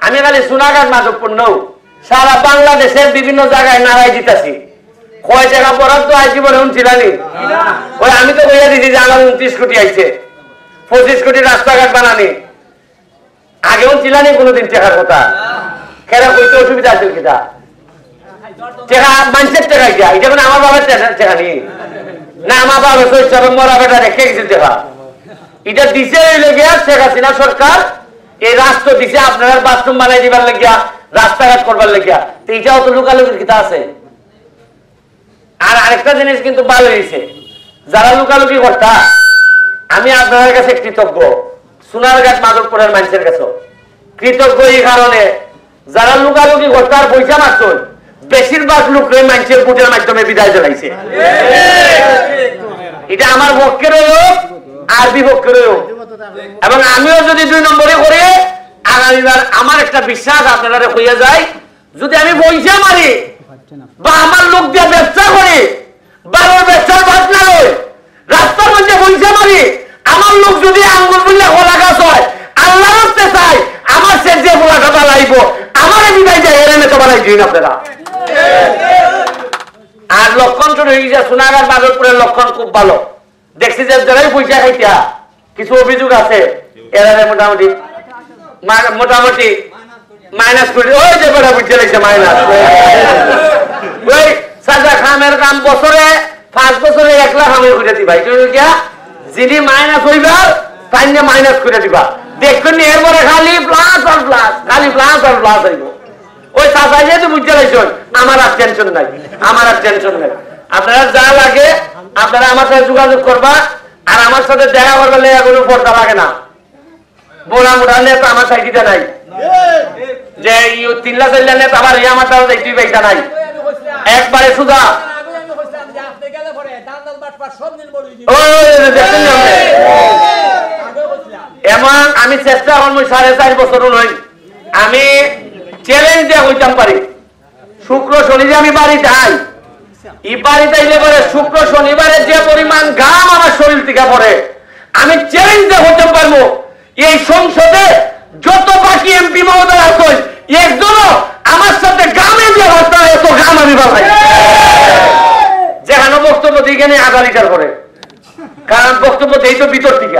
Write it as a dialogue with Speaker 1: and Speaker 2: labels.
Speaker 1: আমি খালি সোনাঘাট মাধবপুর নৌ সারা বাংলাদেশের বিভিন্ন জায়গায় নারাই দিতেছি কয় টাকা বরাদ্দ আইছি বলে শুনছিলানি ওই আমি তো বইয়া দিছি যে আমার 29 কোটি আইছে 25 কোটি রাস্তাঘাট বানানি আগেও ছিলানি কোনোদিন টাকার কথা কেন কইতে অসুবিধা আছে কিটা টাকা মানুষের টাকা গিয়া এটা মানে আমার বাবার টাকা নি না আমার বাবা সৈচর মরা বেটা রেখে গেছে টাকা এটা দিছে গিয়া শেখ হাসিনা সরকার এই রাষ্ট্র দিছে আপনারা বাথরুম বানাই দিবার লাগিয়া রাস্তাঘাট করবার লাগিয়া তো এটাও তো লুকালুকির কিতা আছে আর আরেকটা জিনিস কিন্তু ভালো হয়েছে যারা লুকালুকি করতা আমি আপনাদের কাছে কৃতজ্ঞ সোনারঘাট মাধবপুরের মানুষের কাছে কৃতজ্ঞ এই কারণে যারা লুকালুকি করতা আর পয়সা মারত বেশিরভাগ লোকরে মানুষের ভোটের মাধ্যমে বিদায় জানাইছে এটা আমার পক্ষের হোক আর বিপক্ষের হোক এবং আমিও যদি 2 নম্বরে করে আগামীবার আমার একটা বিশ্বাস আপনারা হইয়া যায় যদি আমি পয়সা মারি বা আমার লোক দিয়ে ব্যবসা করে বারোর ব্যবসার বাদ না হয় রাস্তার মধ্যে পয়সা মারি আমার লোক যদি আঙ্গুল বললে খোলা গাছ হয় আল্লাহ রাস্তে চাই আমার সে যে খোলাটা বানাইব আমার বিদায় যায় এর মেতো বানাই দিন আপনারা আর লক্ষণ শুরু হয়ে গেছে সোনাঘাট মাধবপুরের লক্ষণ খুব ভালো দেখছি যে যারাই পয়সা খাইতা কিছু অভিযোগ আছে এরা মোটামুটি মাইনাস করে ওই যে বেড়া বুঝতে লাগছে মাইনাস ওই সাজা খামের কাম বছরে 5 বছরে 1 লাখ আমি করে দিবা যিনি মাইনাস হইবার তাই নিয়ে মাইনাস করে দিবা দেখবেন এরপরে খালি প্লাস আর প্লাস খালি প্লাস আর প্লাস হইব ওই সাজা যেহেতু বুঝতে লাগছেন আমার আর টেনশন নাই আপনারা যা লাগে আপনারা আমার সাথে যোগাযোগ করবা আর আমার সাথে দেখা করবে কোনো পর্দা লাগে না বোনা মোটা নেতা আমার সাইডিতে নাই যে 3 লাখ 4 লাখ নেতা আবার আমার তার দেখতেই পাইতা নাই একবারে সুদা এমন আমি চেষ্টা করব 4.5 বছর নই আমি চ্যালেঞ্জ দিয়ে হইতাম পারি শুক্র শনি যে আমি বাড়িতে আই এই বাড়িতে এলে পরে শুক্র শনিবারে যে পরিমাণ ঘাম আমার শরীর থেকে পড়ে আমি চ্যালেঞ্জ দিয়ে হইতে পারবো এই সংসদে যত বাকি এমপি মহোদয় আছেন একজনও আমার সাথে গামে যে হত্যা এত গাম আমি বানাই যেখানে বক্তব্য দিকে নিয়ে 1/2 লিটার করে কারণ বক্তব্য দেই তো ভিতর থেকে